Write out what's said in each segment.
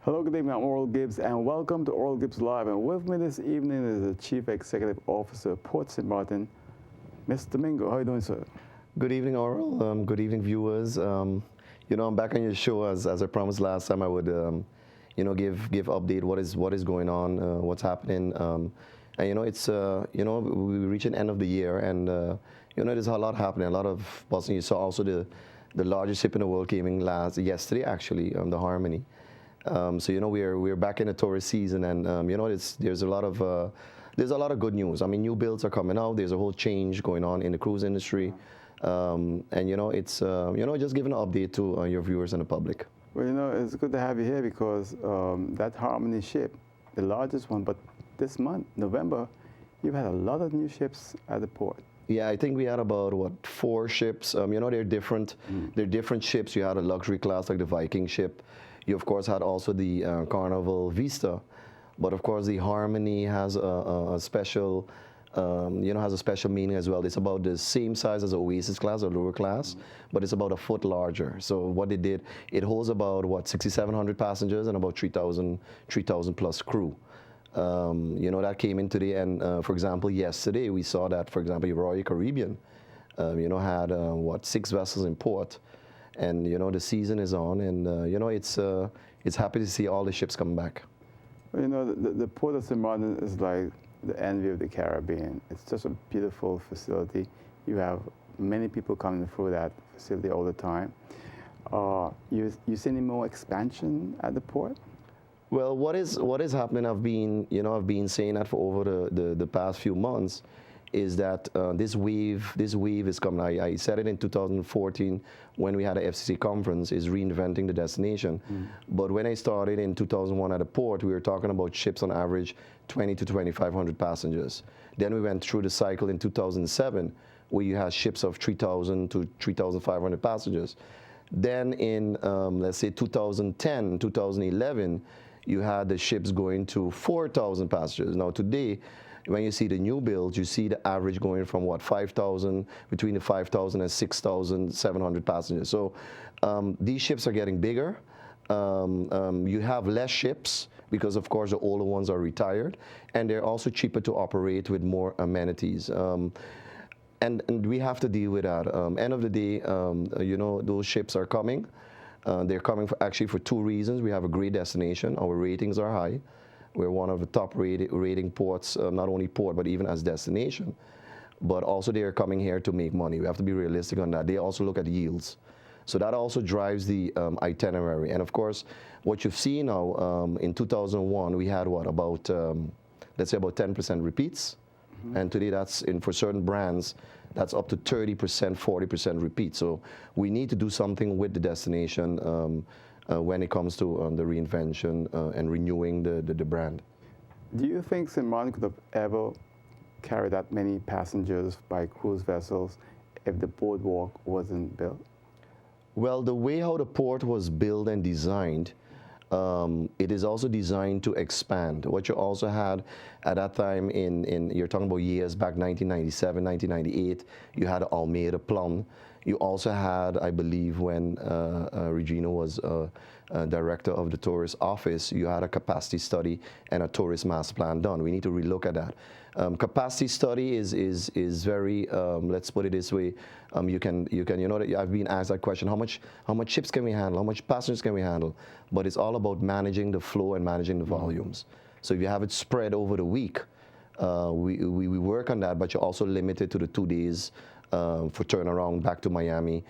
Hello, good evening. I'm Oral Gibbes, and welcome to Oral Gibbes Live. And with me this evening is the Chief Executive Officer, Port St. Maarten, Mr. Mingo. How are you doing, sir? Good evening, Oral. Good evening, viewers. I'm back on your show as I promised last time. I would, give update what is going on, what's happening. It's we reach an end of the year, and there's a lot happening. A lot of Boston. You saw also the largest ship in the world came in yesterday, actually, the Harmony. We're back in the tourist season, and there's a lot of good news. I mean, new builds are coming out. There's a whole change going on in the cruise industry, just giving an update to your viewers and the public. Well, it's good to have you here because that Harmony ship, the largest one, but this month, November, you've had a lot of new ships at the port. Yeah, I think we had about 4 ships. They're different. They're different ships. You had a luxury class like the Viking ship. You of course had also the Carnival Vista, but of course the Harmony has a special, has a special meaning as well. It's about the same size as Oasis class or lower class, but it's about a foot larger. So what they did, it holds about 6,700 passengers and about 3,000 plus crew. That came in today, and for example, yesterday we saw that, for example, Royal Caribbean, had 6 vessels in port. And the season is on, and it's happy to see all the ships coming back. Well, the Port of St. Maarten is like the envy of the Caribbean. It's just a beautiful facility. You have many people coming through that facility all the time. You see any more expansion at the port? Well, what is happening? I've been saying that for over the past few months. Is that this wave is coming. I said it in 2014 when we had a FCC conference, is reinventing the destination. But when I started in 2001 at the port, we were talking about ships on average 20 to 2,500 passengers. Then we went through the cycle in 2007 where you had ships of 3,000 to 3,500 passengers. Then in, let's say 2010, 2011, you had the ships going to 4,000 passengers. Now today, when you see the new builds, you see the average going from 5,000, between the 5,000 and 6,700 passengers. So these ships are getting bigger. You have less ships because, of course, the older ones are retired, and they're also cheaper to operate with more amenities. And we have to deal with that. End of the day, those ships are coming. They're coming actually for 2 reasons. We have a great destination. Our ratings are high. We're one of the top rating ports, not only port, but even as destination. But also they are coming here to make money. We have to be realistic on that. They also look at yields. So that also drives the itinerary. And of course, what you've seen now, in 2001, we had about, let's say about 10% repeats. And today for certain brands, that's up to 30%, 40% repeat. So we need to do something with the destination when it comes to the reinvention and renewing the brand. Do you think St. Maarten could have ever carried that many passengers by cruise vessels if the boardwalk wasn't built? Well, the way how the port was built and designed, it is also designed to expand. What you also had at that time you're talking about years back, 1997, 1998, you had Almeida Plan. You also had, I believe, when Regina was director of the tourist office, you had a capacity study and a tourist master plan done. We need to relook at that. Capacity study is very, let's put it this way, you can I've been asked that question, how much ships can we handle, how much passengers can we handle? But it's all about managing the flow and managing the volumes. So if you have it spread over the week, we work on that, but you're also limited to the 2 days for turnaround back to Miami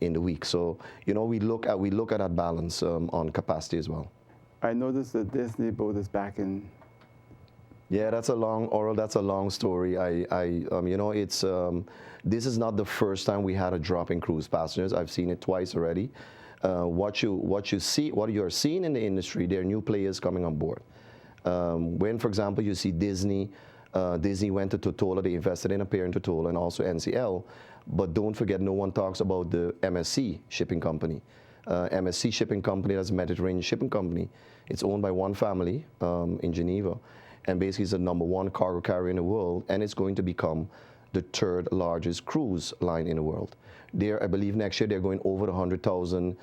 in the week. So we look at that balance on capacity as well. I noticed the Disney boat is back in. Yeah, that's a long story. This is not the first time we had a drop in cruise passengers. I've seen it twice already. What you're seeing in the industry, there are new players coming on board. When, for example, you see Disney went to Totola, they invested in a pair in Totola and also NCL. But don't forget, no one talks about the MSC shipping company. MSC shipping company, that's a Mediterranean shipping company. It's owned by one family in Geneva. And basically it's the #1 cargo carrier in the world. And it's going to become the third largest cruise line in the world. I believe next year they're going over the 100,000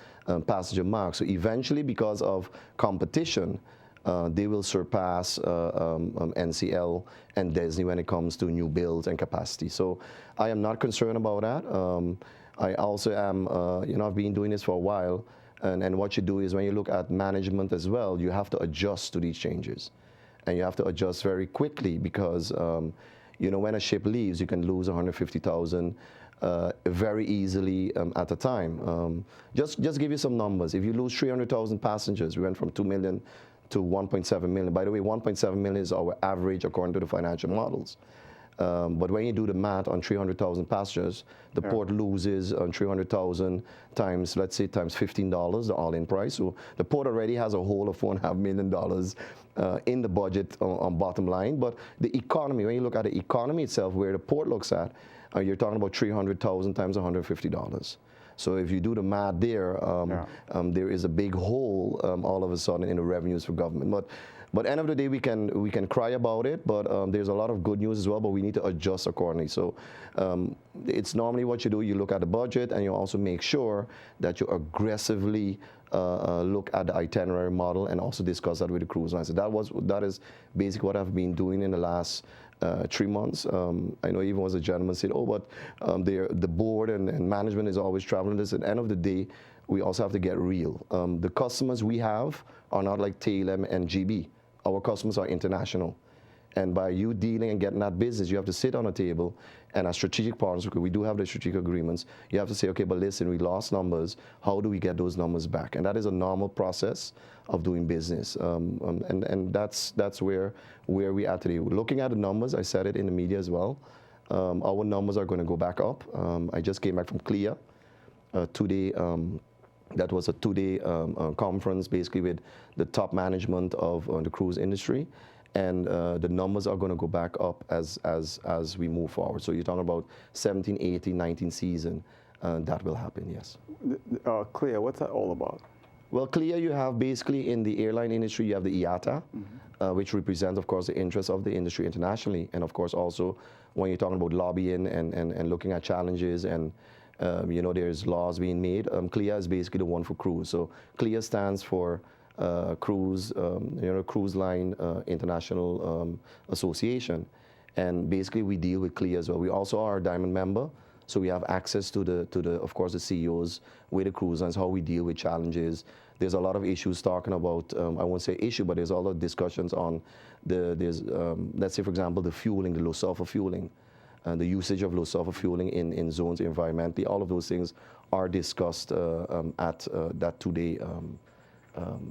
passenger mark. So eventually, because of competition, they will surpass NCL and Disney when it comes to new builds and capacity. So I am not concerned about that. I also am, I've been doing this for a while. And what you do is when you look at management as well, you have to adjust to these changes. And you have to adjust very quickly because, when a ship leaves, you can lose 150,000 very easily at a time. Just give you some numbers. If you lose 300,000 passengers, we went from 2 million to 1.7 million. By the way, 1.7 million is our average according to the financial models. But when you do the math on 300,000 passengers, the port loses on 300,000 times, let's say, times $15, the all-in price. So the port already has a hole of $4.5 million in the budget on bottom line. But the economy, when you look at the economy itself, where the port looks at, you're talking about 300,000 times $150. So if you do the math there, there is a big hole all of a sudden in the revenues for government. But end of the day, we can cry about it, but there's a lot of good news as well, but we need to adjust accordingly. So it's normally what you do, you look at the budget and you also make sure that you aggressively look at the itinerary model and also discuss that with the cruise lines. So that is basically what I've been doing in the last 3 months. I know even was a gentleman said, but the board and management is always traveling this. At the end of the day, we also have to get real. The customers we have are not like TLM and GB. Our customers are international. And by you dealing and getting that business, you have to sit on a table and as strategic partners, because we do have the strategic agreements, you have to say, okay, but listen, we lost numbers. How do we get those numbers back? And that is a normal process of doing business. And that's where we are today. Looking at the numbers, I said it in the media as well, our numbers are going to go back up. I just came back from CLIA today. That was a 2-day conference basically with the top management of the cruise industry. And the numbers are going to go back up as we move forward. So you're talking about 17, 18, 19 season, that will happen, yes. CLIA, what's that all about? Well, CLIA, you have basically in the airline industry, you have the IATA, which represents, of course, the interests of the industry internationally. And, of course, also when you're talking about lobbying and looking at challenges and, there's laws being made, CLIA is basically the one for cruise. So CLIA stands for Cruise Line International Association. And basically we deal with CLIA as well. We also are a Diamond member. So we have access to of course, the CEOs with the cruise lines, how we deal with challenges. There's a lot of issues talking about, I won't say issue, but there's a lot of discussions on let's say, for example, the fueling, the low sulfur fueling, and the usage of low sulfur fueling in zones environmentally. All of those things are discussed at that 2-day,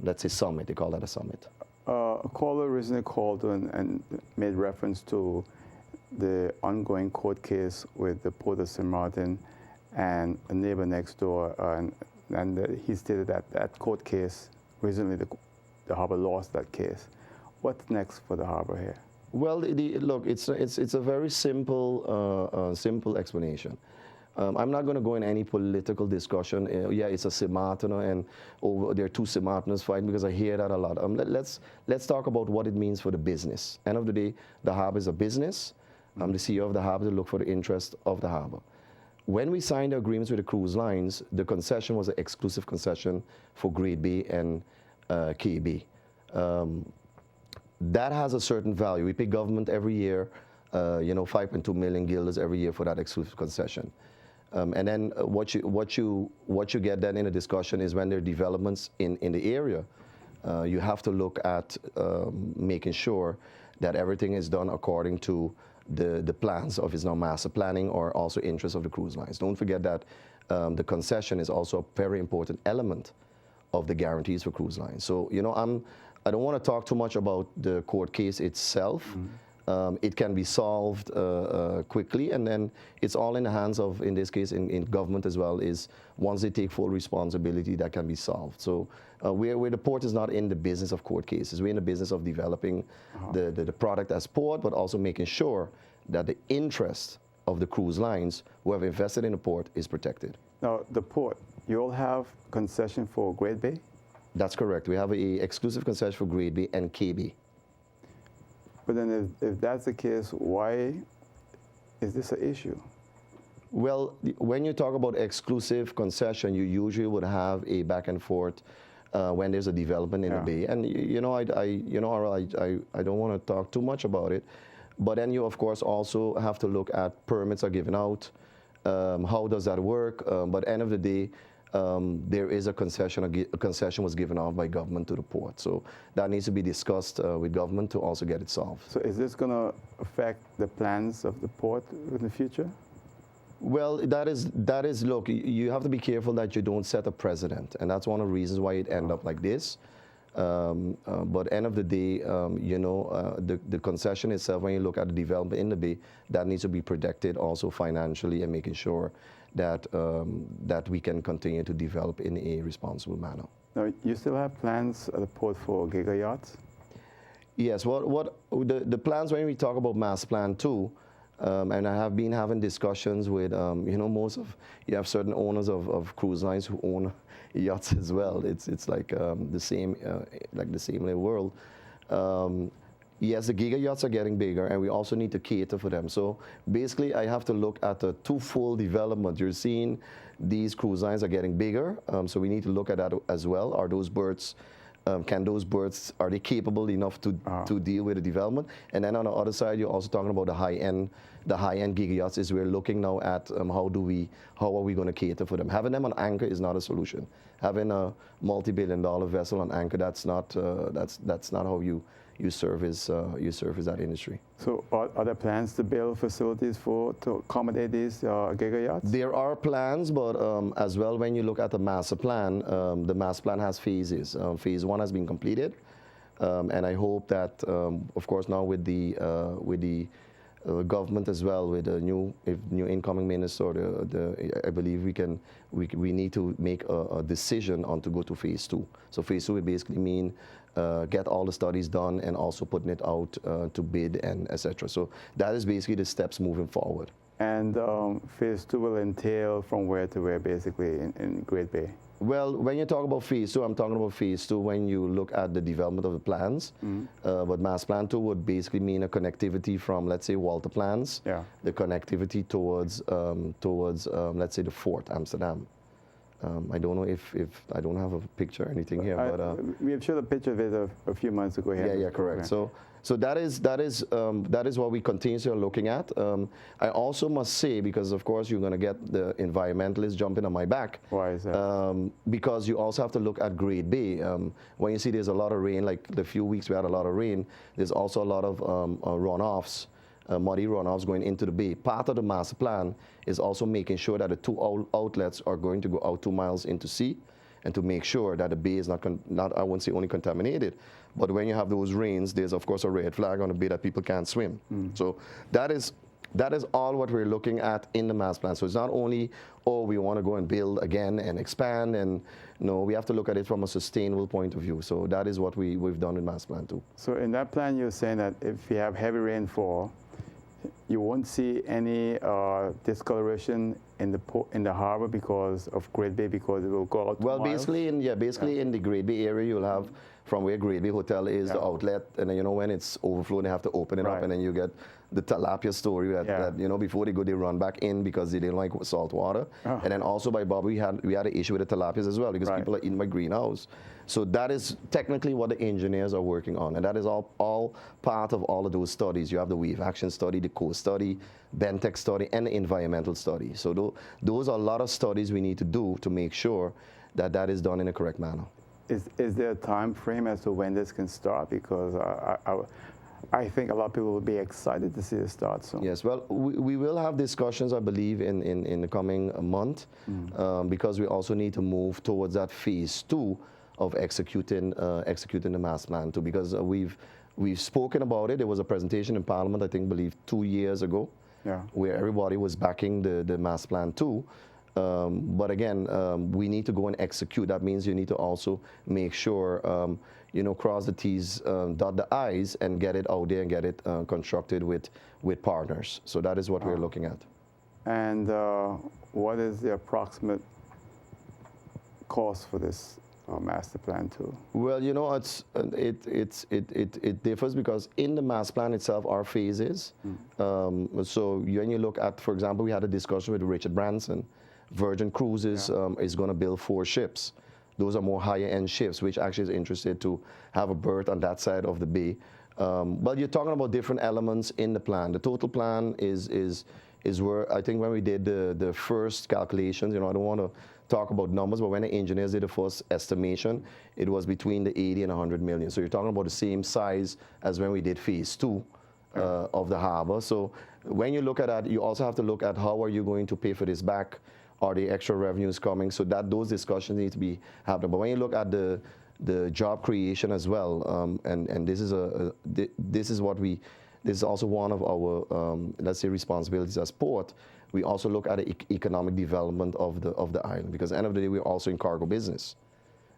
let's say, summit. They call that a summit. A caller originally called and made reference to the ongoing court case with the Port of St. Maarten and a neighbor next door, and he stated that that court case, recently the harbor lost that case. What's next for the harbor here? Well, look, it's a very simple explanation. I'm not going to go in any political discussion. It's a St. Maarten and there are 2 St. Maarteners fighting, because I hear that a lot. Let's talk about what it means for the business. End of the day, the harbor is a business. I'm the CEO of the harbor to look for the interest of the harbor. When we signed the agreements with the cruise lines, the concession was an exclusive concession for Grade B and KB. That has a certain value. We pay government every year, 5.2 million guilders every year for that exclusive concession. And then what you get then in a discussion is when there are developments in the area, you have to look at making sure that everything is done according to the plans of its now master planning or also interest of the cruise lines. Don't forget that the concession is also a very important element of the guarantees for cruise lines. So, I don't want to talk too much about the court case itself. It can be solved quickly, and then it's all in the hands of, in this case, in government as well, is once they take full responsibility, that can be solved. So where the port is not in the business of court cases. We're in the business of developing the product as port, but also making sure that the interest of the cruise lines who have invested in the port is protected. Now, the port, you all have concession for Grade B? That's correct. We have an exclusive concession for Grade B and KB. But then if that's the case, why is this an issue? Well, when you talk about exclusive concession, you usually would have a back and forth when there's a development in the bay. And you know, I don't want to talk too much about it, but then you of course also have to look at permits are given out. How does that work? But at the end of the day, there is a concession. A concession was given out by government to the port, so that needs to be discussed with government to also get it solved. So is this going to affect the plans of the port in the future? Well, that is. Look, you have to be careful that you don't set a precedent, and that's one of the reasons why it ended up like this. But end of the day, you know, the concession itself, when you look at the development in the bay, that needs to be protected also financially and making sure that that we can continue to develop in a responsible manner. Now, you still have plans at the port for giga yachts? Yes. What the plans when we talk about Master Plan 2. And I have been having discussions with, you know, you have certain owners of cruise lines who own yachts as well. It's like the same in the world. Yes, the giga yachts are getting bigger, and we also need to cater for them. So basically, I have to look at a twofold development. You're seeing these cruise lines are getting bigger, so we need to look at that as well. Are those berths? Can those berths, are they capable enough to deal with the development? And then on the other side, you're also talking about the high-end giga yachts. Is we're looking now at how are we going to cater for them? Having them on anchor is not a solution. Having a multi-billion-dollar vessel on anchor, that's not how you service that industry. So are there plans to build facilities to accommodate these giga yachts? There are plans, but as well, when you look at the master plan has phases. Phase 1 has been completed, and I hope that, of course, now with the government as well, with the new incoming minister, I believe we need to make a decision on to go to phase 2. So phase 2 would basically mean get all the studies done and also putting it out to bid and etc. So that is basically the steps moving forward. And phase 2 will entail from where to where, basically, in Great Bay? Well, when you talk about phase 2, I'm talking about phase 2 when you look at the development of the plans. But Master Plan 2 would basically mean a connectivity from, let's say, Walter Plans, the connectivity towards let's say, the Fort Amsterdam. I don't know if I don't have a picture or anything here, but we have showed a picture of it a few months ago here. Yeah, correct. So that is what we continuously are looking at. I also must say, because of course you're going to get the environmentalists jumping on my back. Why is that? Because you also have to look at Great Bay. When you see there's a lot of rain, like the few weeks we had a lot of rain, there's also a lot of runoffs. Muddy runoffs going into the bay. Part of the master plan is also making sure that the two outlets are going to go out 2 miles into sea, and to make sure that the bay is not I won't say only contaminated, but when you have those rains, there's of course a red flag on the bay that people can't swim. So that is all what we're looking at in the master plan. So it's not only, we want to go and build again and expand, and no, we have to look at it from a sustainable point of view. So that is what we've done in master plan 2. So in that plan, you're saying that if you have heavy rainfall, you won't see any discoloration in the harbor because of Great Bay, because it will go out. Well, basically in the Great Bay area, you'll have from where Great Bay Hotel is the outlet, and then, you know, when it's overflowing, they have to open it up, and then you get the tilapia story that you know, before they go, they run back in because they didn't like salt water. And then also by Bob, we had an issue with the tilapias as well, because people are eating my greenhouse. So that is technically what the engineers are working on, and that is all part of all of those studies. You have the wave action study, the coast study, Bentech study, and the environmental study. So those are a lot of studies we need to do to make sure that that is done in a correct manner. Is there a time frame as to when this can start? Because I think a lot of people will be excited to see this start soon. Yes, well, we will have discussions, I believe, in the coming month, because we also need to move towards that phase 2 of executing the master plan 2, because we've spoken about it. There was a presentation in Parliament, I believe 2 years ago, where everybody was backing the master plan 2. But again, we need to go and execute. That means you need to also make sure, you know, cross the T's, dot the I's, and get it out there and get it constructed with partners. So that is what we're looking at. And what is the approximate cost for this master plan too? Well, it differs because in the master plan itself are phases. So when you look at, for example, we had a discussion with Richard Branson. Virgin Cruises is going to build 4 ships. Those are more higher end ships, which actually is interested to have a berth on that side of the bay. But you're talking about different elements in the plan. The total plan is where I think when we did the first calculations, I don't want to talk about numbers, but when the engineers did the first estimation, it was between the 80 and 100 million. So you're talking about the same size as when we did phase 2 of the harbor. So when you look at that, you also have to look at how are you going to pay for this back? Are the extra revenues coming? So that those discussions need to be happening. But when you look at the job creation as well, and this is also one of our let's say responsibilities as port. We also look at the economic development of the island, because at the end of the day we're also in cargo business.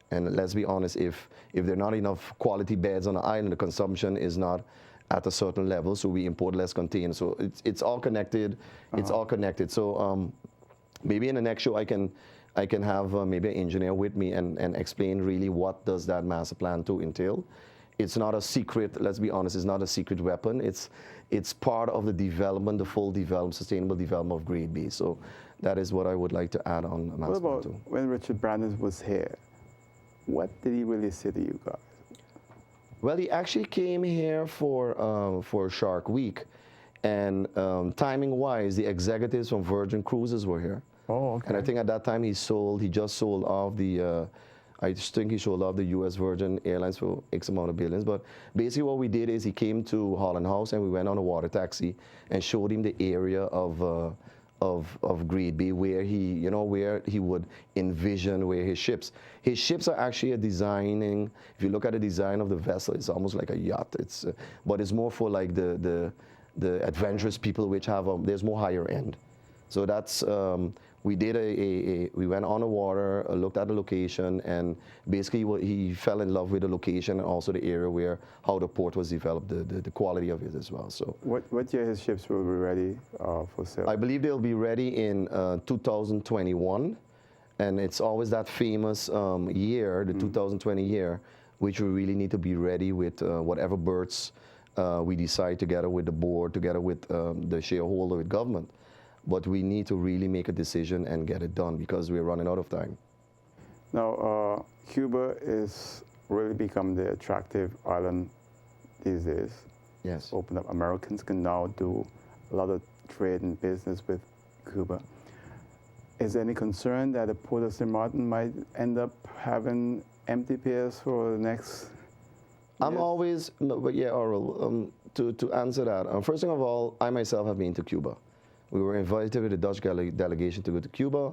And let's be honest, if there are not enough quality beds on the island, the consumption is not at a certain level, so we import less containers. So it's all connected. It's all connected. So maybe in the next show I can have maybe an engineer with me and explain really what does that master plan to entail. It's not a secret, let's be honest, it's not a secret weapon. It's part of the development, the full development, sustainable development of Grade B. So that is what I would like to add on master What plan about 2. when Richard Branson was here? What did he really say to you guys? Well, he actually came here for Shark Week, and timing-wise, the executives from Virgin Cruises were here. Oh, okay. And I think at that time he just sold off the, I think he sold off the U.S. Virgin Airlines for X amount of billions. But basically what we did is he came to Holland House and we went on a water taxi and showed him the area of Grade B where he would envision where his ships are actually designing. If you look at the design of the vessel, it's almost like a yacht. But it's more for like the adventurous people, which have there's more higher end. So that's we went on the water, looked at the location, and basically he fell in love with the location and also the area how the port was developed, the quality of it as well. So what year his ships will be ready for sale? I believe they'll be ready in 2021, and it's always that famous year, the 2020 year, which we really need to be ready with whatever berths we decide together with the board, together with the shareholder, with government. But we need to really make a decision and get it done because we're running out of time. Now, Cuba is really become the attractive island these days. Yes. Open up. Americans can now do a lot of trade and business with Cuba. Is there any concern that the Port of St. Maarten might end up having empty piers for the next? I'm always, but yeah, Oral, to answer that, first thing of all, I myself have been to Cuba. We were invited with the Dutch delegation to go to Cuba.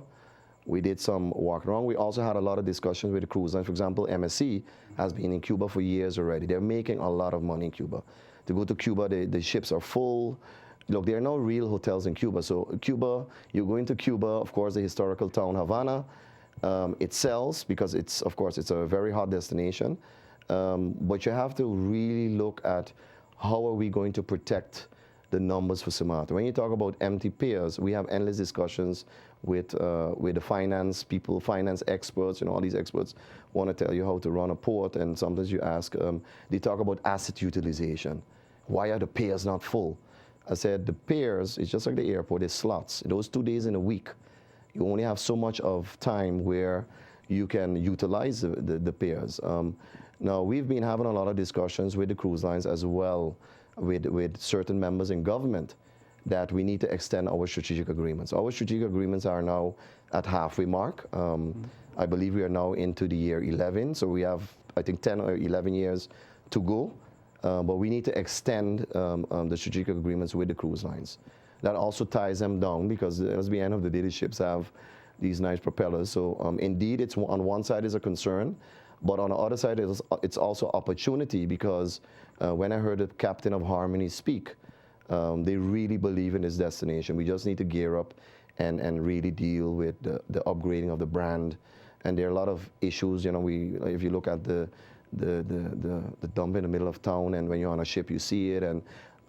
We did some walk around. We also had a lot of discussions with the cruise line. For example, MSC has been in Cuba for years already. They're making a lot of money in Cuba. To go to Cuba, the ships are full. Look, there are no real hotels in Cuba. So Cuba, you go into Cuba, of course, the historical town Havana. It sells because it's a very hot destination. But you have to really look at how are we going to protect the numbers for St. Maarten. When you talk about empty piers, we have endless discussions with the finance people, finance experts, all these experts want to tell you how to run a port, and sometimes you ask, they talk about asset utilization. Why are the piers not full? I said the piers, it's just like the airport, it's slots. Those 2 days in a week, you only have so much of time where you can utilize the piers. Now, we've been having a lot of discussions with the cruise lines as well, with certain members in government, that we need to extend our strategic agreements. Our strategic agreements are now at halfway mark. I believe we are now into the year 11, so we have, I think, 10 or 11 years to go. But we need to extend the strategic agreements with the cruise lines. That also ties them down because at the end of the day, the ships have these nice propellers. So indeed, it's on one side is a concern, but on the other side, it's also opportunity because when I heard the captain of Harmony speak, they really believe in this destination. We just need to gear up and really deal with the upgrading of the brand. And there are a lot of issues. If you look at the dump in the middle of town, and when you're on a ship, you see it. And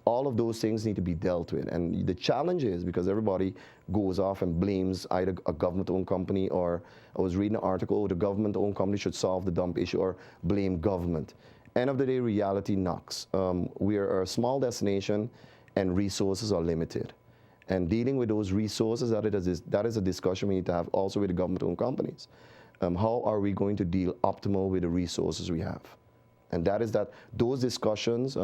all of those things need to be dealt with. And the challenge is because everybody goes off and blames either a government-owned company, or I was reading an article, the government-owned company should solve the dump issue, or blame government. End of the day, reality knocks. We are a small destination and resources are limited. And dealing with those resources, that is a discussion we need to have also with the government-owned companies. How are we going to deal optimal with the resources we have? And those discussions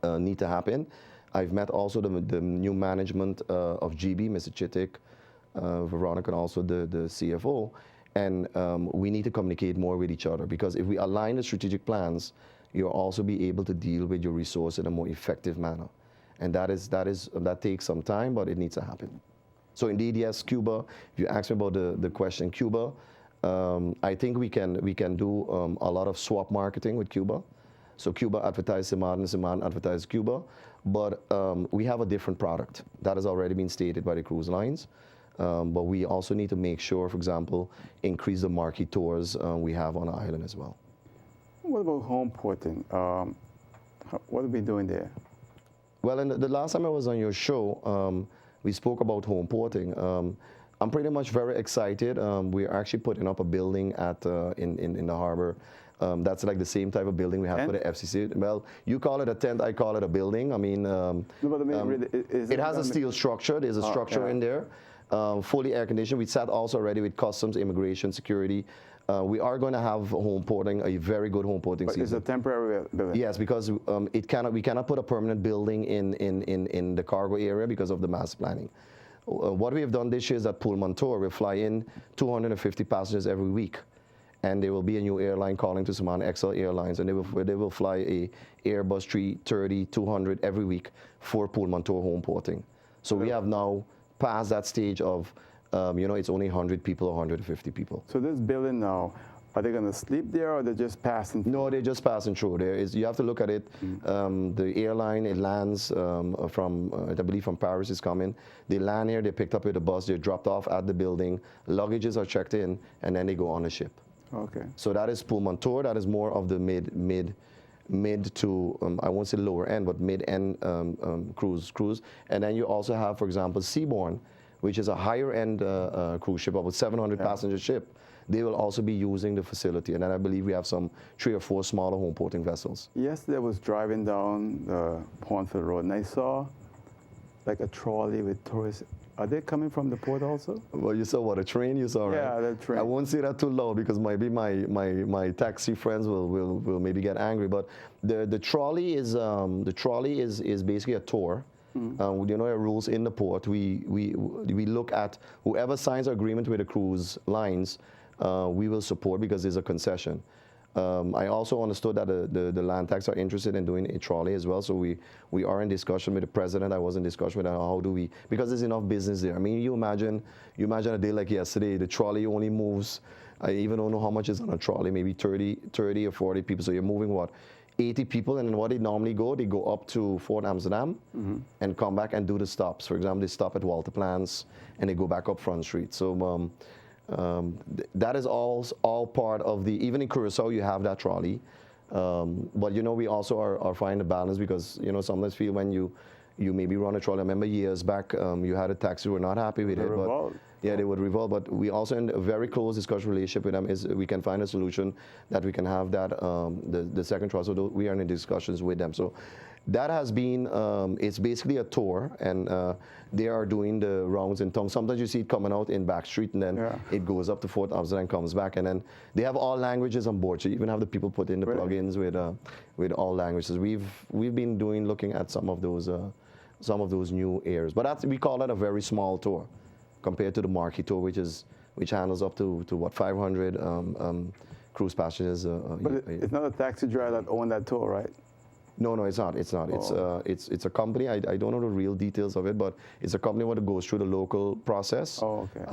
need to happen. I've met also the new management of Gibbes, Mr. Chittick, Veronica, and also the CFO. And we need to communicate more with each other, because if we align the strategic plans, you'll also be able to deal with your resource in a more effective manner. And that takes some time, but it needs to happen. So indeed, yes, Cuba. If you ask me about the question, Cuba, I think we can do a lot of swap marketing with Cuba. So Cuba advertises Maarten, Maarten advertises Cuba, but we have a different product. That has already been stated by the cruise lines. But we also need to make sure, for example, increase the marquee tours we have on the island as well. What about home porting? What are we doing there? Well, the last time I was on your show, we spoke about home porting. I'm pretty much very excited. We're actually putting up a building in the harbor. That's like the same type of building we have for the FCC. Well, you call it a tent, I call it a building. I mean, it has a steel structure. There's a structure in there, fully air conditioned. We sat also already with customs, immigration, security. We are going to have home porting, a very good home porting season. It's a temporary building? Yes, because we cannot put a permanent building in the cargo area because of the mass planning. What we have done this year is that Pullmantur will fly in 250 passengers every week. And there will be a new airline calling to Saman, XL Airlines, and they will fly a Airbus 330, 200 every week for Pullmantur home porting. So we have now passed that stage of, it's only 100 people or 150 people. So this building now, are they going to sleep there, or they're just passing through? No, they're just passing through. You have to look at it. The airline, it lands I believe from Paris is coming. They land here, they're picked up with a bus, they're dropped off at the building, luggages are checked in, and then they go on a ship. Okay. So that is Pullmantur. That is more of the mid to, I won't say lower end, but mid-end cruise. And then you also have, for example, Seabourn, which is a higher end cruise ship, about 700 passenger ship. They will also be using the facility. And then I believe we have 3 or 4 smaller home porting vessels. Yesterday I was driving down the Pornfield Road, and I saw like a trolley with tourists. Are they coming from the port also? Well, you saw what, a train you saw, right? Yeah, the train. I won't say that too loud because maybe my taxi friends will maybe get angry. But the trolley is basically a tour. Our rules in the port. We look at whoever signs an agreement with the cruise lines, we will support because there's a concession. I also understood that the land tax are interested in doing a trolley as well. So we are in discussion with the president. I was in discussion with how do we, because there's enough business there. I mean, you imagine a day like yesterday, the trolley only moves, I even don't know how much is on a trolley, maybe 30 or 40 people. So you're moving what? 80 people, and then what they normally they go up to Fort Amsterdam and come back and do the stops. For example, they stop at Walter Plans and they go back up Front Street. So that is all part of even in Curacao you have that trolley. But we also are finding a balance because sometimes feel when you maybe run a trolley. I remember years back you had a taxi who were not happy with it. Revolt. Yeah, they would revolt, but we also in a very close discussion relationship with them is we can find a solution that we can have that the second trolley. So we are in discussions with them. So that has been it's basically a tour, and they are doing the rounds in town. Sometimes you see it coming out in Back Street, and then it goes up to Fort Amsterdam and comes back, and then they have all languages on board. So you even have the people put in the plugins with all languages. We've been looking at some of those new areas, but we call that a very small tour compared to the marquee tour, which handles up to what 500 cruise passengers. But it's not a taxi driver that owns that tour, right? No, it's not. It's not. Oh. It's a company. I don't know the real details of it, but it's a company that goes through the local process. Oh, okay.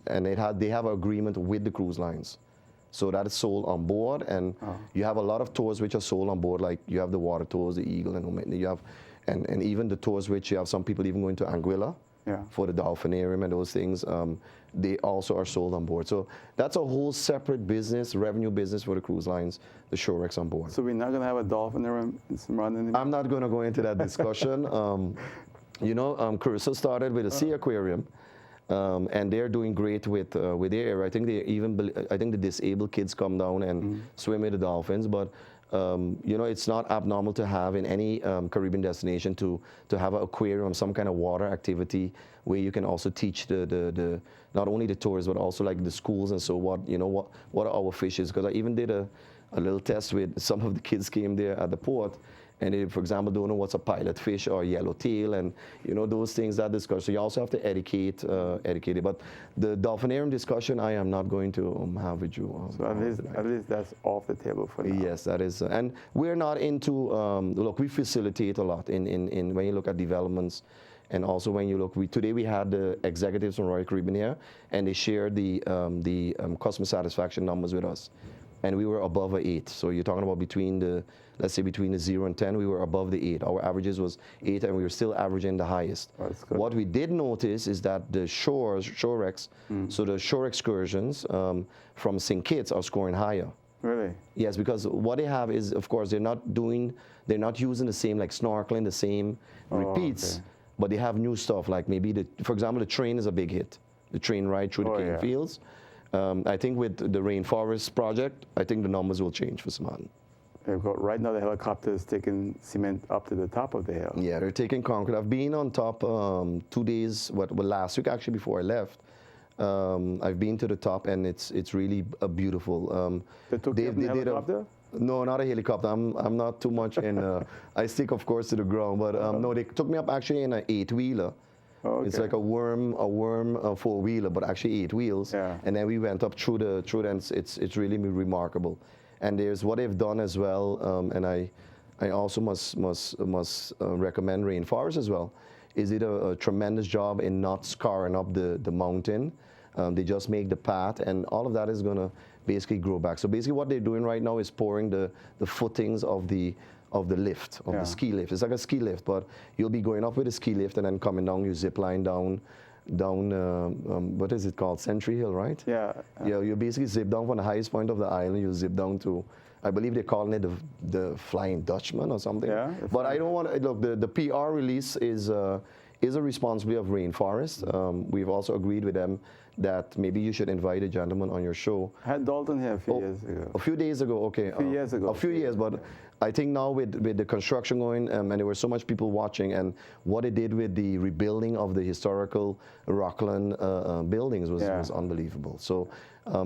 And they have an agreement with the cruise lines, so that is sold on board. And you have a lot of tours which are sold on board, like you have the water tours, the Eagle, and you have, and even the tours which you have some people even going to Anguilla. Yeah. for the dolphinarium and those things. They also are sold on board. So that's a whole separate business, revenue business for the cruise lines, the shore on board. So we're not going to have a dolphinarium in Smyrna anymore? I'm not going to go into that discussion. Curacao started with a sea aquarium, and they're doing great with their area. I think I think the disabled kids come down and swim with the dolphins, but it's not abnormal to have in any Caribbean destination to have an aquarium, some kind of water activity where you can also teach the not only the tourists but also like the schools and so what are our fishes. Because I even did a little test with some of the kids came there at the port, and they, for example, don't know what's a pilot fish or yellowtail, and those things that discuss. So you also have to educate it. But the dolphinarium discussion, I am not going to have with you. So at least that's off the table for now. Yes, that is, and we're not into. Look, we facilitate a lot in when you look at developments. And also when you look, today we had the executives from Royal Caribbean here, and they shared the customer satisfaction numbers with us. And we were above an 8. So you're talking about let's say between the 0 and 10, we were above the 8. Our averages was 8, and we were still averaging the highest. That's good. What we did notice is that the shore wrecks, so the shore excursions from St. Kitts are scoring higher. Really? Yes, because what they have is, of course, they're not using the same, like snorkeling, the same repeats. Okay. But they have new stuff, like maybe, for example, the train is a big hit. The train ride through the cane fields. I think with the Rainforest project, I think the numbers will change for Maarten. Right now the helicopter is taking cement up to the top of the hill. Yeah, they're taking concrete. I've been on top 2 days, last week actually before I left. I've been to the top, and it's really beautiful. They took you up in a helicopter? No, not a helicopter. I'm not too much in. I stick, of course, to the ground. But no, they took me up actually in an 8-wheeler. Oh, okay. It's like a worm 4-wheeler, but actually 8 wheels. Yeah. And then we went up through and it's really remarkable. And there's what they've done as well. And I also must recommend Rainforest as well. Is it a tremendous job in not scarring up the mountain? They just make the path, and all of that is going to basically grow back. So basically what they're doing right now is pouring the footings of the lift, the ski lift. It's like a ski lift, but you'll be going up with a ski lift and then coming down, you zip line down, what is it called? Century Hill, right? Yeah. Yeah, you basically zip down from the highest point of the island, you zip down to, I believe they're calling it the Flying Dutchman or something. Yeah. But I don't want to, look, the PR release is a responsibility of Rainforest. We've also agreed with them that maybe you should invite a gentleman on your show. I had Dalton here a few years ago. A few days ago, okay. A few years ago. A few years, but I think now with the construction going, and there were so much people watching, and what it did with the rebuilding of the historical Rockland buildings was unbelievable. So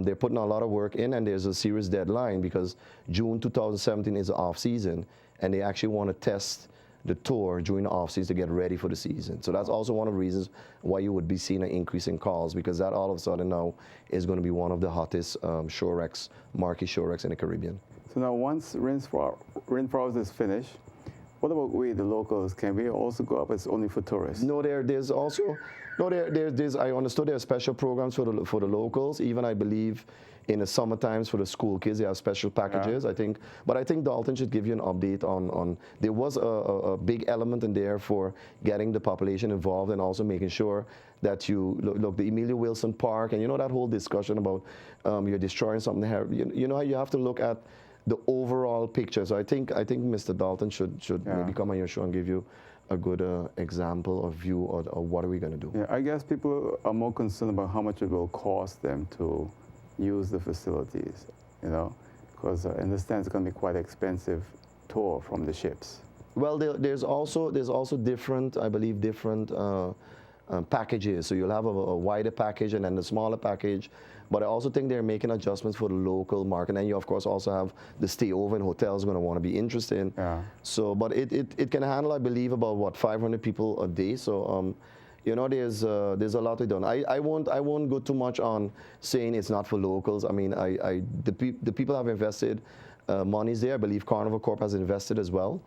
they're putting a lot of work in, and there's a serious deadline because June 2017 is the off season, and they actually want to test the tour during the off-season to get ready for the season. So that's also one of the reasons why you would be seeing an increase in calls, because that all of a sudden now is going to be one of the hottest shore wrecks, marquee shore wrecks in the Caribbean. So now once Rainforest is finished, what about we, the locals? Can we also go up? It's only for tourists? No, there's also, I understood there are special programs for the locals, even I believe in the summer times for the school kids, they have special packages, I think. But I think Dalton should give you an update on there was a big element in there for getting the population involved and also making sure that you, look the Emilia Wilson Park, and that whole discussion about you're destroying something here. You know how you have to look at the overall picture. So I think Mr. Dalton should maybe come on your show and give you a good example or view of what are we going to do. Yeah, I guess people are more concerned about how much it will cost them to use the facilities, because I understand it's going to be quite expensive tour from the ships. Well, there's also different, I believe, packages. So you'll have a wider package and then the smaller package. But I also think they're making adjustments for the local market. And you, of course, also have the stay over in hotels going to want to be interested in. Yeah. So, but it can handle, I believe, about 500 people a day. So, there's a lot to be done. I won't go too much on saying it's not for locals. I mean, the people have invested monies there. I believe Carnival Corp has invested as well.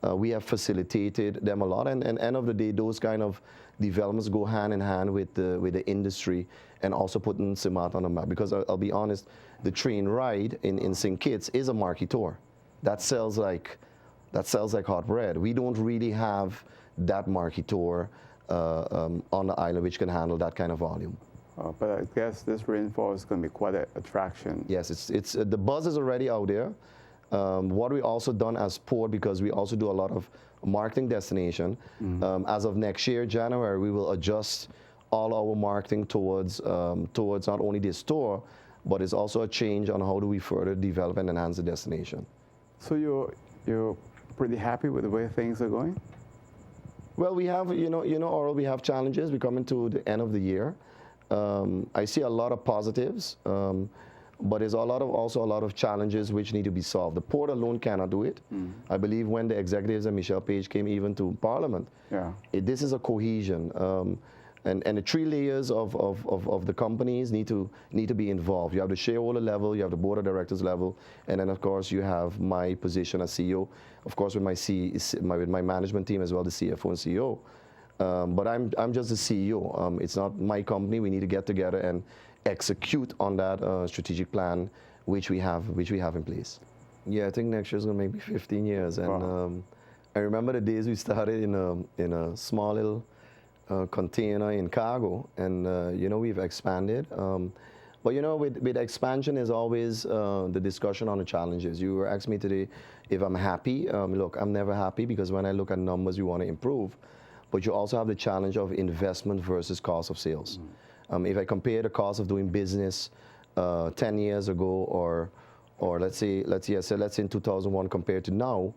We have facilitated them a lot, and end of the day, those kind of developments go hand in hand with the industry and also putting Maarten on the map. Because I'll be honest, the train ride in St. Kitts is a marquee tour. That sells like hot bread. We don't really have that marquee tour on the island which can handle that kind of volume. But I guess this rainfall is going to be quite an attraction. Yes, it's the buzz is already out there. What we also done as Port, because we also do a lot of marketing destination, as of next year, January, we will adjust all our marketing towards not only the store, but it's also a change on how do we further develop and enhance the destination. So you're pretty happy with the way things are going? Well, we have, Oral, we have challenges. We're coming to the end of the year. I see a lot of positives, but there's also a lot of challenges which need to be solved. The port alone cannot do it. I believe when the executives and Michelle Page came even to Parliament, this is a cohesion. And the three layers of the companies need to be involved. You have the shareholder level, you have the board of directors level, and then of course you have my position as CEO, of course with my management team as well, the CFO and CEO. But I'm just the CEO. It's not my company. We need to get together and execute on that strategic plan which we have in place. Yeah, I think next year is going to make me 15 years, and wow. I remember the days we started in a small little container in cargo, and we've expanded. But with expansion is always the discussion on the challenges. You were asking me today if I'm happy. Look, I'm never happy, because when I look at numbers, you want to improve. But you also have the challenge of investment versus cost of sales. If I compare the cost of doing business 10 years ago, or let's say in 2001 compared to now,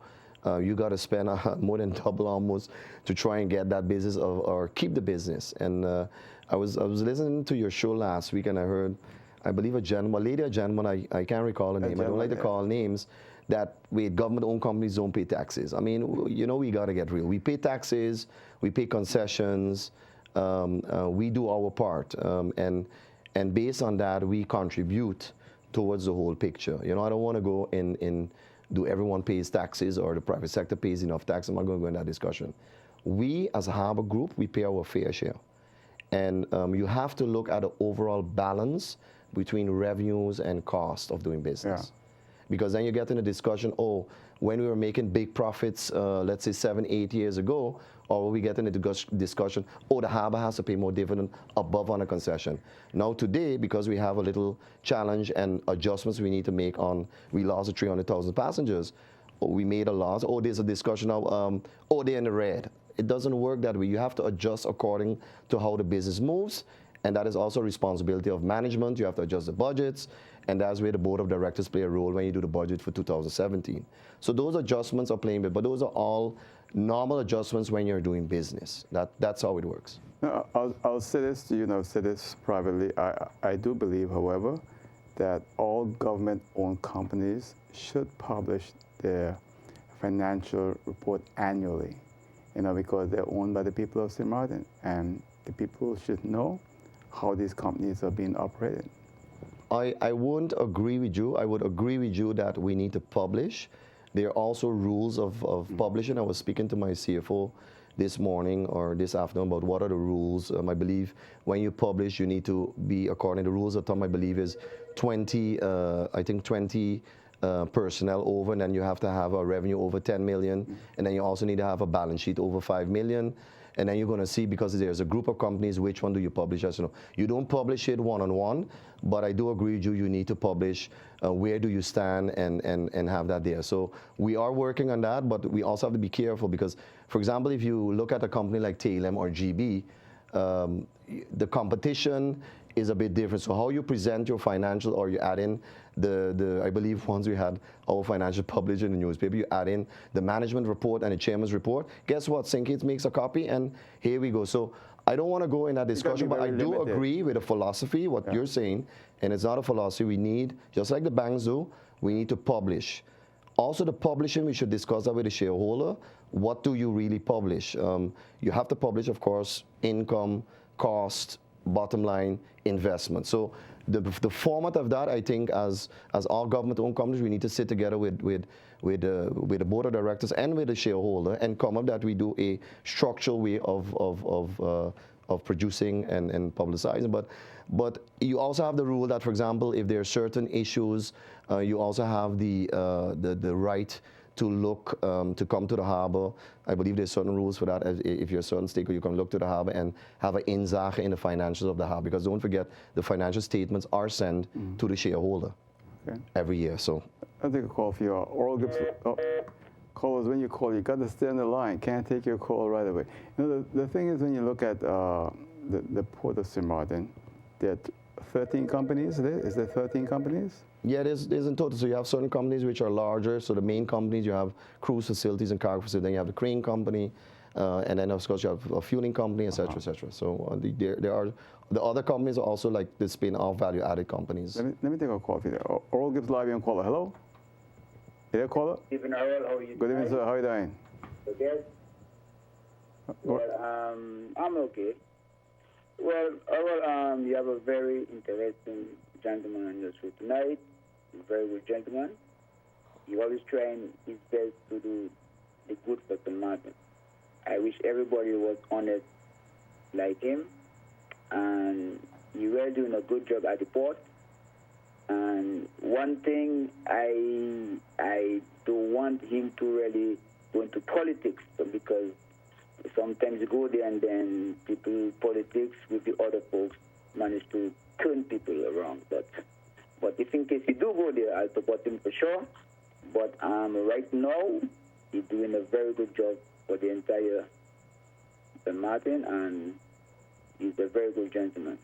you got to spend more than double almost to try and get that business or keep the business. And I was listening to your show last week, and I heard, I believe a lady or gentleman, I can't recall the name. I don't like to call names. That government-owned companies don't pay taxes. I mean, we got to get real. We pay taxes, we pay concessions, we do our part, and based on that, we contribute towards the whole picture. I don't want to go in do everyone pays taxes or the private sector pays enough tax. I'm not going to go in that discussion. We, as a Harbor Group, we pay our fair share. And you have to look at the overall balance between revenues and cost of doing business. Yeah. Because then you get in a discussion, when we were making big profits, let's say 7, 8 years ago, or we get in a discussion, the harbor has to pay more dividend above on a concession. Now today, because we have a little challenge and adjustments we need to make we lost 300,000 passengers, we made a loss, there's a discussion now, they're in the red. It doesn't work that way. You have to adjust according to how the business moves, and that is also a responsibility of management. You have to adjust the budgets, and that's where the board of directors play a role when you do the budget for 2017. So those adjustments are playing, but those are all normal adjustments when you're doing business. That's how it works. No, I'll say this to you, say this privately. I do believe, however, that all government-owned companies should publish their financial report annually, because they're owned by the people of St. Maarten, and the people should know how these companies are being operated. I wouldn't agree with you. I would agree with you that we need to publish. There are also rules of publishing. I was speaking to my CFO this morning or this afternoon about what are the rules. I believe when you publish, you need to be, according to the rules of thumb, I believe is 20 personnel over, and then you have to have a revenue over 10 million, and then you also need to have a balance sheet over 5 million. And then you're going to see, because there's a group of companies, which one do you publish as? You don't publish it one-on-one, but I do agree with you, you need to publish where do you stand and have that there. So we are working on that, but we also have to be careful because, for example, if you look at a company like TLM or GB, the competition is a bit different. So how you present your financial, or you add in I believe once we had our financial published in the newspaper, you add in the management report and the chairman's report. Guess what? St. Kitts makes a copy, and here we go. So I don't want to go in that discussion, but I do agree with the philosophy, what you're saying, and it's not a philosophy. We need, just like the banks do, we need to publish. Also the publishing, we should discuss that with the shareholder. What do you really publish? You have to publish, of course, income, cost, bottom line, investment. So the format of that, I think, as all government-owned companies, we need to sit together with the board of directors and with the shareholder and come up that we do a structural way of producing and publicizing. But you also have the rule that, for example, if there are certain issues, you also have the right to look, to come to the harbor. I believe there's certain rules for that. If you're a certain stakeholder, you can look to the harbor and have an inzage in the financials of the harbor. Because don't forget, the financial statements are sent to the shareholder every year. So I'll take a call for you. Oral Gibbes. Callers, when you call, you got to stay on the line. Can't take your call right away. You know, the thing is, when you look at the port of St. Maarten, there are 13 companies there. Is there 13 companies? yeah, there's in total. So you have certain companies which are larger. So the main companies, you have cruise facilities and cargo facilities. Then you have the crane company, and then of course you have a fueling company, etc., etc. So there are the other companies are also like the spin-off value-added companies. Let me take a call for you. Oral Gibbes live on caller. Hello. Hey there, caller. Stephen Oral, how are you? Good evening, sir. How are you doing? Okay. Well, I'm okay. Well, Oral, you have a very interesting gentleman on your show tonight. He's a very good gentleman. He always trying his best to do the good for St. Maarten. I wish everybody was honest like him. And you were doing a good job at the port. And one thing I don't want him to really go into politics, because sometimes you go there and then people politics with the other folks manage to turn people around. But if in case you do go there, I'll support him for sure. But right now, he's doing a very good job for the entire St. Maarten, and he's a very good gentleman.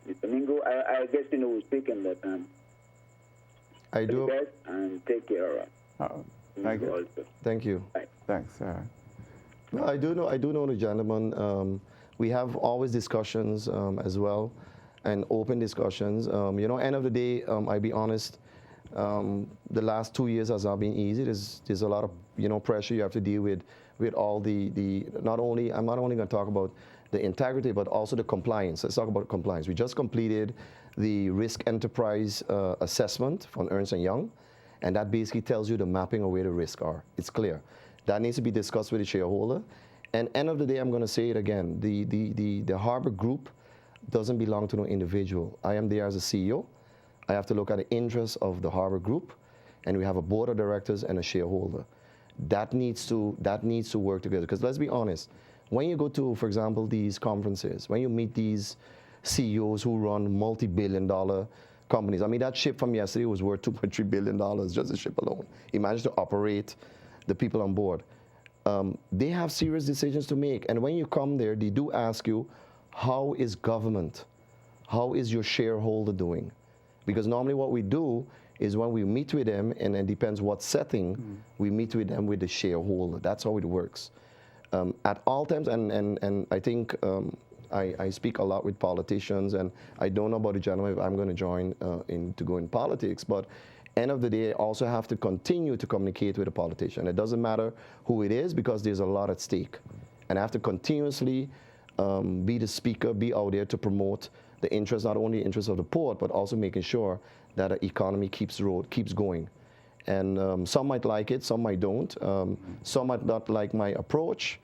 Mr. Mingo, I guess you know who's speaking, but I do. the best and take care of Thank you. also. Thank you. Bye. Thanks. No, I do know the gentleman. We have always discussions as well, and open discussions. You know, end of the day, I be honest. The last 2 years has not been easy. There's a lot of pressure you have to deal with all the not only I'm not only going to talk about the integrity, but also the compliance. Let's talk about compliance. We just completed the risk enterprise assessment from Ernst & Young, and that basically tells you the mapping of where the risks are. It's clear. That needs to be discussed with the shareholder. And end of the day, I'm going to say it again, the Harbor Group doesn't belong to no individual. I am there as a CEO. I have to look at the interests of the Harbor Group, and we have a board of directors and a shareholder. That needs to work together. Because let's be honest, when you go to, for example, these conferences, when you meet these CEOs who run multi-billion-dollar companies, I mean, that ship from yesterday was worth $2.3 billion, just the ship alone. He managed to operate the people on board. They have serious decisions to make. And when you come there, they do ask you, how is government? How is your shareholder doing? Because normally what we do is when we meet with them, and it depends what setting, we meet with them with the shareholder. That's how it works. At all times, and I think I speak a lot with politicians, and I don't know about the gentleman if I'm going to join to go in politics, but end of the day, I also have to continue to communicate with a politician. It doesn't matter who it is, because there's a lot at stake. And I have to continuously be the speaker, be out there to promote the interest, not only the interest of the port, but also making sure that the economy keeps going. And some might like it, some might don't. Some might not like my approach.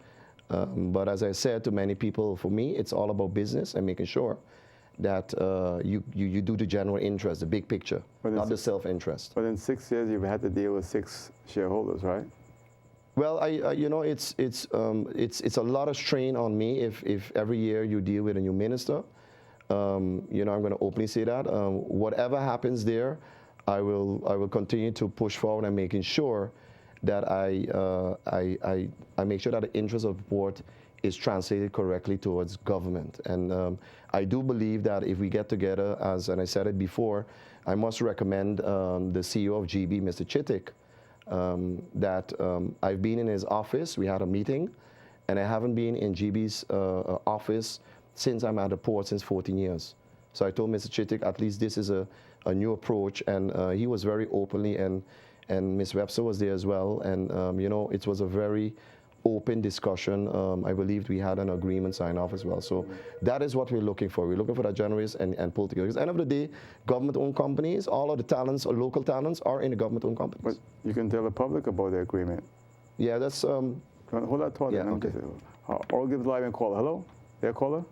But as I said to many people, for me, it's all about business and making sure that you do the general interest, the big picture, not the self-interest. But in 6 years, you've had to deal with 6 shareholders, right? Well, it's a lot of strain on me if every year you deal with a new minister. I'm going to openly say that. Whatever happens there, I will continue to push forward and making sure that I make sure that the interest of the port is translated correctly towards government. And I do believe that if we get together, and I said it before, I must recommend the CEO of Gibbes, Mr. Chittick, that I've been in his office. We had a meeting, and I haven't been in Gibbes' office since I'm at the port since 14 years. So I told Mr. Chittick, at least this is a new approach, and he was very openly, and Ms. Webster was there as well, and it was a very open discussion. I believe we had an agreement signed off as well. So that is what we're looking for. We're looking for that generous and pull together. Because at the end of the day, government-owned companies, all of the talents or local talents are in the government-owned companies. But you can tell the public about the agreement. Yeah, that's... Hold that thought. Yeah, okay. Oral Gibbes live and caller. Hello? There, caller?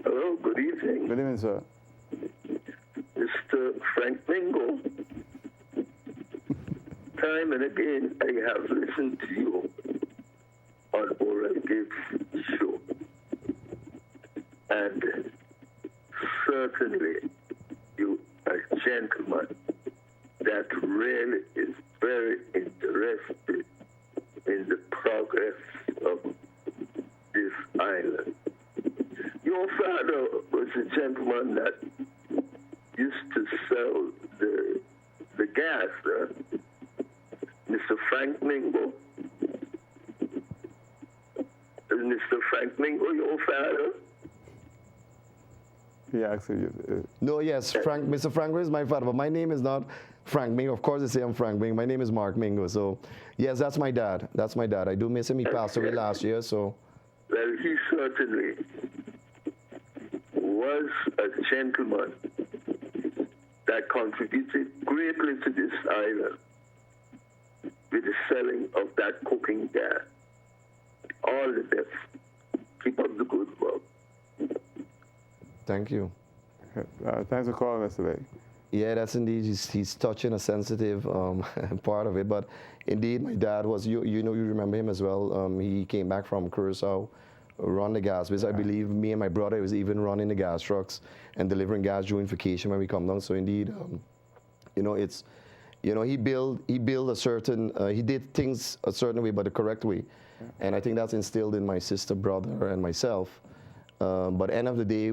Hello, good evening. Good evening, sir. Mr. Frank Mingo. time and again, I have listened to you on Oral Gibbes' show. And certainly, you are a gentleman that really is very interested in the progress of this island. Your father was a gentleman that used to sell the gas, Mr. Frank Mingo. Is Mr. Frank Mingo your father? Yeah, actually, No, yes, Mr. Frank is my father, but my name is not Frank Mingo. Of course, they say I'm Frank Mingo. My name is Mark Mingo. So, yes, that's my dad. That's my dad. I do miss him. He passed away last year, so. Well, he certainly was a gentleman that contributed greatly to this island with the selling of that cooking gas. All the best. Keep up the good work. Thank you. thanks for calling us today. Yeah, that's indeed. He's touching a sensitive part of it. But indeed, my dad was, you remember him as well. He came back from Curacao, run the gas business. I believe me and my brother was even running the gas trucks and delivering gas during vacation when we come down. So indeed, he built a certain, he did things a certain way, but the correct way. And I think that's instilled in my sister, brother, and myself. But end of the day,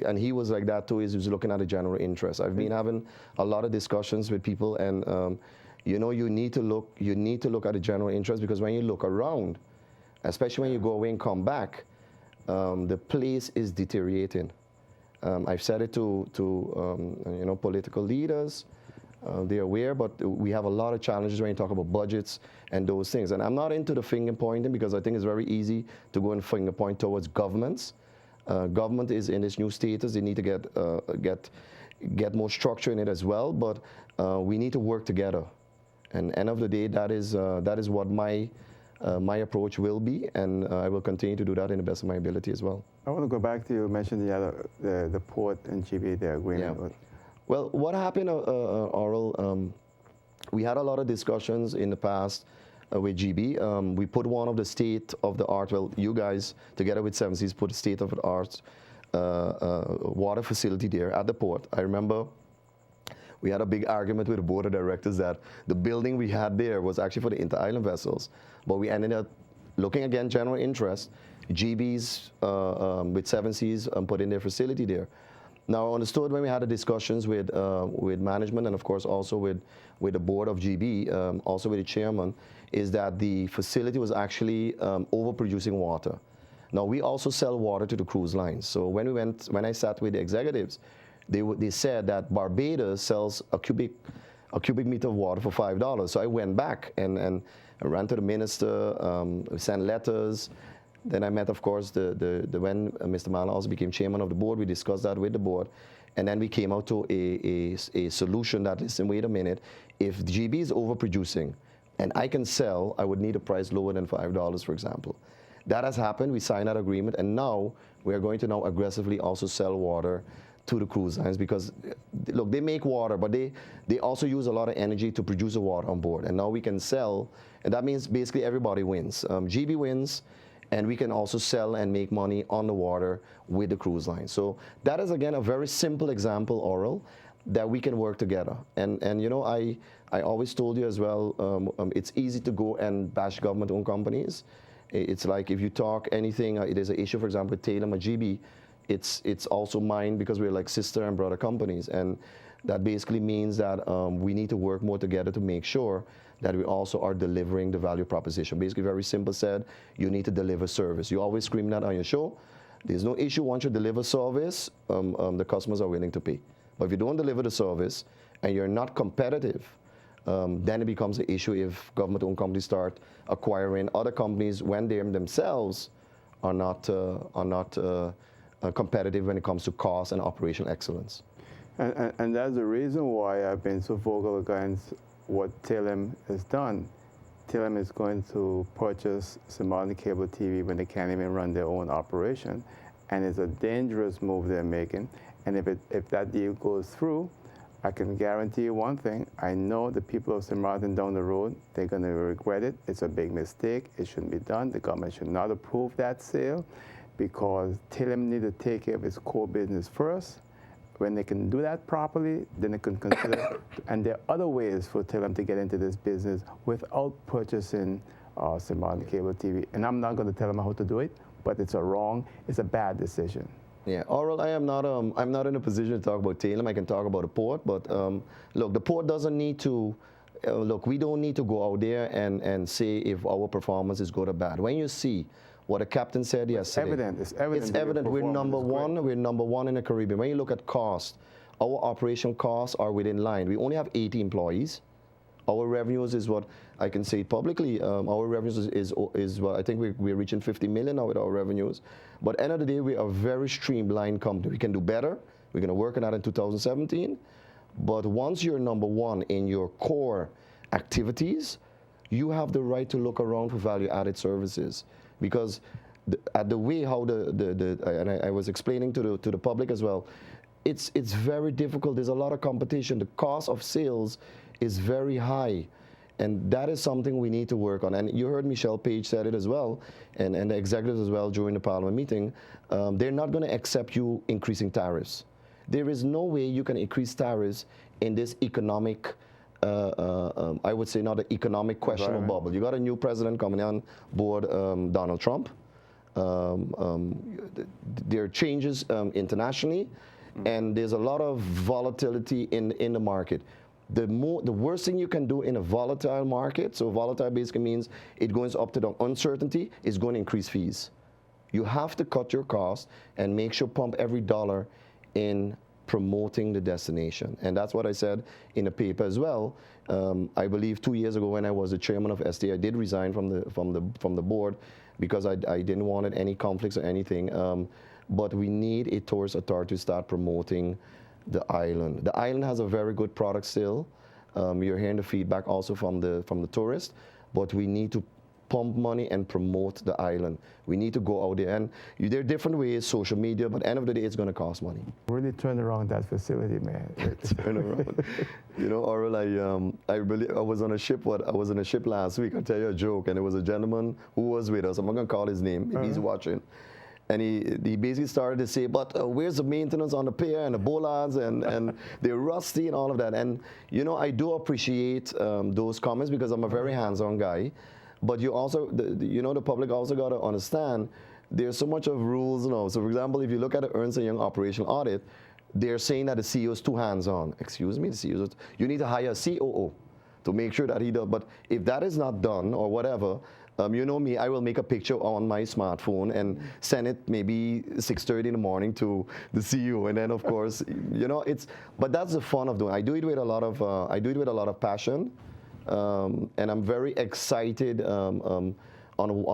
and he was like that too, he was looking at the general interest. I've been having a lot of discussions with people, and you need to look at the general interest, because when you look around, especially when you go away and come back, the place is deteriorating. I've said it to political leaders. They're aware, but we have a lot of challenges when you talk about budgets and those things. And I'm not into the finger pointing, because I think it's very easy to go and finger point towards governments. Government is in this new status. They need to get more structure in it as well. But we need to work together. And end of the day, that is what my approach will be, and I will continue to do that in the best of my ability as well. I want to go back to you mentioned the port and GB, the agreement. Yeah. Well, what happened, Oral, we had a lot of discussions in the past with GB. We put one of the state-of-the-art, well, you guys, together with Seven Seas, put a state-of-the-art water facility there at the port. I remember we had a big argument with the board of directors that the building we had there was actually for the inter-island vessels, but we ended up looking again, general interest. GB's with Seven Seas put in their facility there. Now, I understood when we had the discussions with management, and of course also with the board of GB, also with the chairman, is that the facility was actually overproducing water. Now, we also sell water to the cruise lines. So when I sat with the executives, they said that Barbados sells a cubic meter of water for $5. So I went back and I ran to the minister, sent letters. Then I met, of course, when Mr. Maarten also became chairman of the board. We discussed that with the board. And then we came out to a solution that, listen, wait a minute. If GB is overproducing and I can sell, I would need a price lower than $5, for example. That has happened. We signed that agreement. And now we are going to now aggressively also sell water to the cruise lines, because, look, they make water, but they also use a lot of energy to produce the water on board. And now we can sell, and that means basically everybody wins. GB wins, and we can also sell and make money on the water with the cruise line. So that is, again, a very simple example, Oral, that we can work together. And I always told you as well, it's easy to go and bash government-owned companies. It's like if you talk anything, there's an issue, for example, with Tatum or GB, it's also mine, because we're like sister and brother companies. And that basically means that we need to work more together to make sure that we also are delivering the value proposition. Basically, very simple said, you need to deliver service. You always scream that on your show. There's no issue once you deliver service, the customers are willing to pay. But if you don't deliver the service and you're not competitive, then it becomes an issue if government-owned companies start acquiring other companies when they themselves are not competitive when it comes to cost and operational excellence. And that's the reason why I've been so vocal against what TLM has done. TLM is going to purchase Samoan Cable TV when they can't even run their own operation. And it's a dangerous move they're making. And if that deal goes through, I can guarantee you one thing. I know the people of St. Maarten down the road, they're going to regret it. It's a big mistake. It shouldn't be done. The government should not approve that sale because Telem need to take care of its core business first. When they can do that properly, then they can consider, and there are other ways for Telem to get into this business without purchasing St. Maarten Cable TV. And I'm not going to tell them how to do it, but it's a bad decision. Yeah, Oral, I'm not in a position to talk about Telem. I can talk about the port, but look, the port doesn't need to, look, we don't need to go out there and say if our performance is good or bad. When you see what the captain said yesterday. It's evident. We're number one. We're number one in the Caribbean. When you look at cost, our operation costs are within line. We only have 80 employees. Our revenues is what I can say publicly. Our revenues is what I think we're reaching 50 million now with our revenues. But end of the day, we are a very streamlined company. We can do better. We're going to work on that in 2017. But once you're number one in your core activities, you have the right to look around for value-added services. Because the way how and I was explaining to the public as well, it's very difficult. There's a lot of competition. The cost of sales is very high, and that is something we need to work on. And you heard Michelle Page said it as well, and the executives as well during the Parliament meeting. They're not going to accept you increasing tariffs. There is no way you can increase tariffs in this economic. I would say not an economic questionable bubble. You got a new president coming on board, Donald Trump. There are changes internationally, and there's a lot of volatility in the market. The worst thing you can do in a volatile market, so volatile basically means it goes up to the uncertainty, is going to increase fees. You have to cut your costs and make sure pump every dollar in promoting the destination. And that's what I said in the paper as well. I believe 2 years ago when I was the chairman of STA, I did resign from the board because I didn't want any conflicts or anything. But we need a tourist authority to start promoting the island. The island has a very good product still. You're hearing the feedback also from the tourists, but we need to pump money and promote the island. We need to go out there, and there are different ways, social media, but at the end of the day, it's going to cost money. Really turn around that facility, man. Turn around. You know, Oral, I was on a ship. I was on a ship last week. I'll tell you a joke, and there was a gentleman who was with us. I'm not going to call his name if he's watching. And he basically started to say, but where's the maintenance on the pier and the bollards and they're rusty and all of that. And, you know, I do appreciate those comments because I'm a very hands-on guy. But you also, the public also got to understand there's so much of rules now. So, for example, if you look at the Ernst & Young operational audit, they're saying that the CEO is too hands-on. Excuse me, the CEO, you need to hire a COO to make sure that he does. But if that is not done or whatever, you know me, I will make a picture on my smartphone and send it maybe 6:30 in the morning to the CEO, and then of course, you know, but that's the fun of doing. I do it with a lot of passion, and I'm very excited on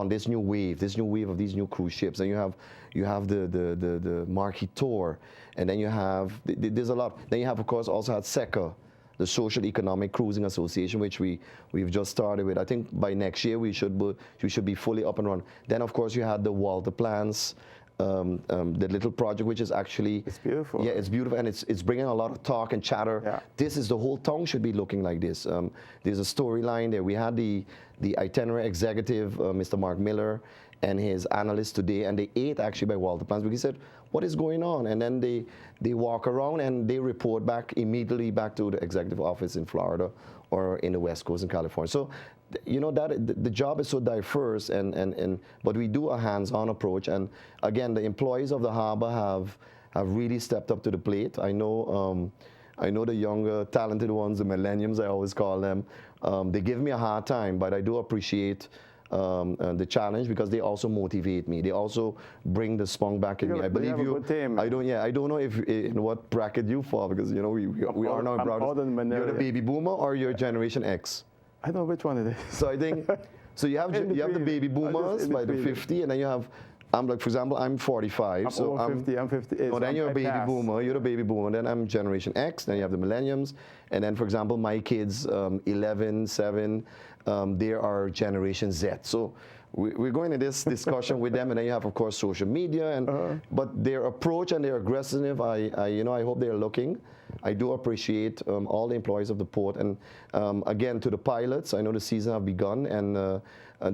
this new wave of these new cruise ships. And you have the Marquis Tour, and then you have there's a lot. Then you have of course also had SECA, the Social Economic Cruising Association, which we've just started with. I think by next year we should be fully up and running. Then of course you had the Walter Plans, the little project, which is actually it's beautiful. Yeah, it's beautiful, and it's bringing a lot of talk and chatter. Yeah. This is the whole town should be looking like this. There's a storyline there. We had the itinerary executive, Mr. Mark Miller, and his analyst today, and they ate actually by Walter Plans because he said, what is going on? And then they walk around and they report back immediately back to the executive office in Florida or in the West Coast in California. So, you know, that the job is so diverse, but we do a hands-on approach. And again, the employees of the harbor have really stepped up to the plate. I know the younger, talented ones, the millenniums, I always call them. They give me a hard time, but I do appreciate the challenge because they also motivate me. They also bring the spunk back in me. I believe you. I don't know if in what bracket you fall because you know we are now brothers. You're the baby boomer or you're Generation X. I don't know which one it is. So I think so. You have the baby boomers by the 50, and then you have. I'm like, for example, I'm 45. So I'm 50. I'm 58. No, then you're a baby boomer. You're a baby boomer. Then I'm Generation X. Then you have the millenniums. And then, for example, my kids, 11, 7, they are Generation Z. So we're going to this discussion with them. And then you have, of course, social media. And but their approach and their aggressiveness, I hope they're looking. I do appreciate all the employees of the port. And again, to the pilots, I know the season have begun, and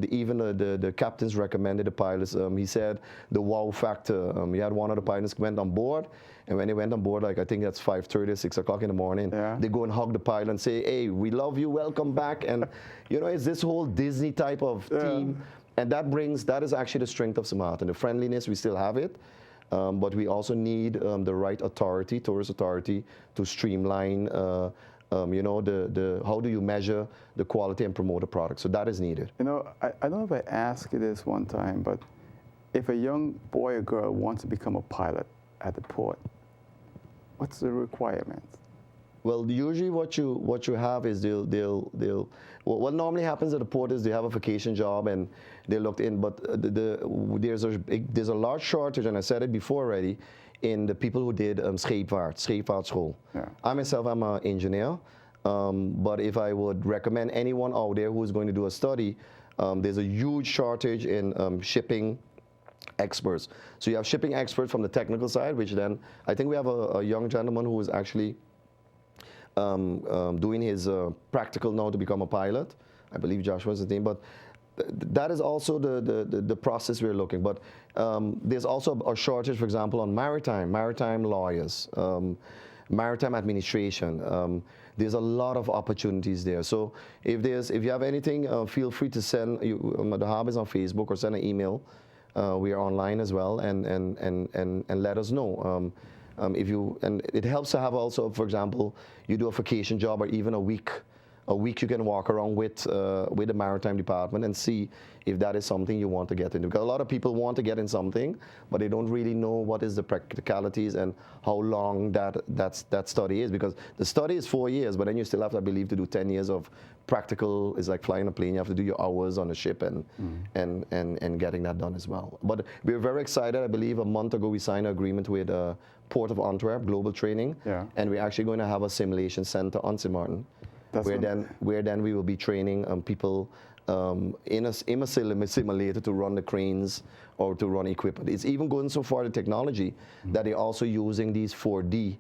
even the captains recommended the pilots. He said the wow factor. He had one of the pilots went on board, and when they went on board, like I think that's 5:30, 6 o'clock in the morning, they go and hug the pilot and say, "Hey, we love you, welcome back." And it's this whole Disney type of team, and that is actually the strength of St. Maarten. The friendliness, we still have it. But we also need the right authority, tourist authority, to streamline, how do you measure the quality and promote a product. So that is needed. I don't know if I asked you this one time, but if a young boy or girl wants to become a pilot at the port, what's the requirement? Well, usually what you have is what normally happens at the port is they have a vacation job and they looked in, but there's a large shortage, and I said it before already, in the people who did scheepvaartschool. Yeah. I myself, I'm an engineer, but if I would recommend anyone out there who's going to do a study, there's a huge shortage in shipping experts. So you have shipping experts from the technical side, which then I think we have a young gentleman who is actually doing his practical now to become a pilot. I believe Joshua's his name, but that is also the process we're looking. But there's also a shortage, for example, on maritime lawyers, maritime administration. There's a lot of opportunities there. So if you have anything, feel free to send. The hub is on Facebook, or send an email. We are online as well, and let us know. And it helps to have also, for example, you do a vacation job or even a week you can walk around with the maritime department and see if that is something you want to get into. Because a lot of people want to get in something, but they don't really know what is the practicalities and how long that study is. Because the study is 4 years, but then you still have, I believe, to do 10 years of practical. It's like flying a plane. You have to do your hours on a ship and getting that done as well. But we're very excited. I believe a month ago we signed an agreement with Port of Antwerp, Global Training, and we're actually going to have a simulation center on St. Maarten, where then we will be training people in a simulator to run the cranes or to run equipment. It's even going so far, the technology, that they're also using these 4D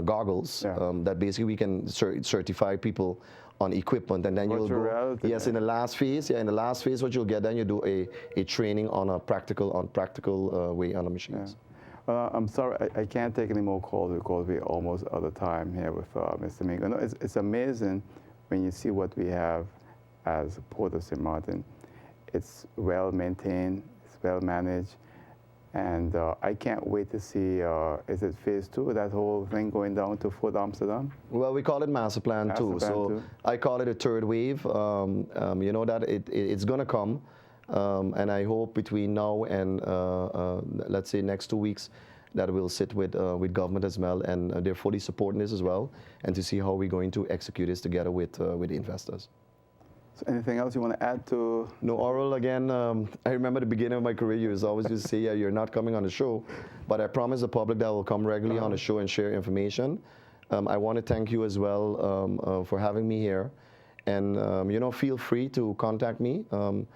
goggles that basically we can certify people on equipment, and then you'll go. Yes, in the last phase. Yeah, in the last phase, what you'll get, then you do a training on a practical way on the machines. I'm sorry, I can't take any more calls because we're almost out of time here with Mr. Mingo. No, it's amazing when you see what we have as Port of St. Maarten. It's well maintained, it's well managed, and I can't wait to see, is it phase 2, that whole thing going down to Fort Amsterdam? Well, we call it Master Plan 2. So I call it a third wave. That it's going to come. And I hope between now and let's say next 2 weeks that we'll sit with government as well, and they're fully supporting this as well, and to see how we're going to execute this together with the investors. So anything else you want to add to? No, Oral, again, I remember the beginning of my career, you was always just say, yeah, you're not coming on the show, but I promise the public that I will come regularly on the show and share information. I want to thank you as well for having me here, and feel free to contact me. I'm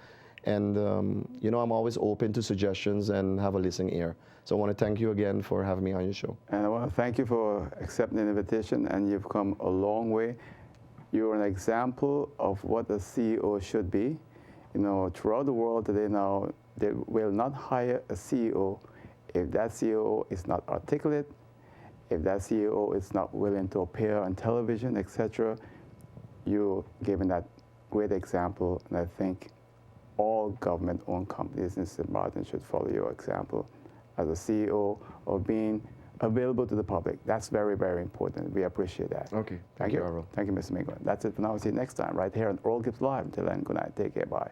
always open to suggestions and have a listening ear. So I want to thank you again for having me on your show. And I want to thank you for accepting the invitation, and you've come a long way. You're an example of what a CEO should be. Throughout the world today now, they will not hire a CEO if that CEO is not articulate, if that CEO is not willing to appear on television, etc. You're giving that great example, and I think all government-owned companies in St. Maarten should follow your example as a CEO of being available to the public. That's very, very important. We appreciate that. Okay. Thank you, Arul. Thank you, Mr. Mingo. That's it for now. See you next time right here on Earl Gibbs Live. Until then, good night. Take care. Bye.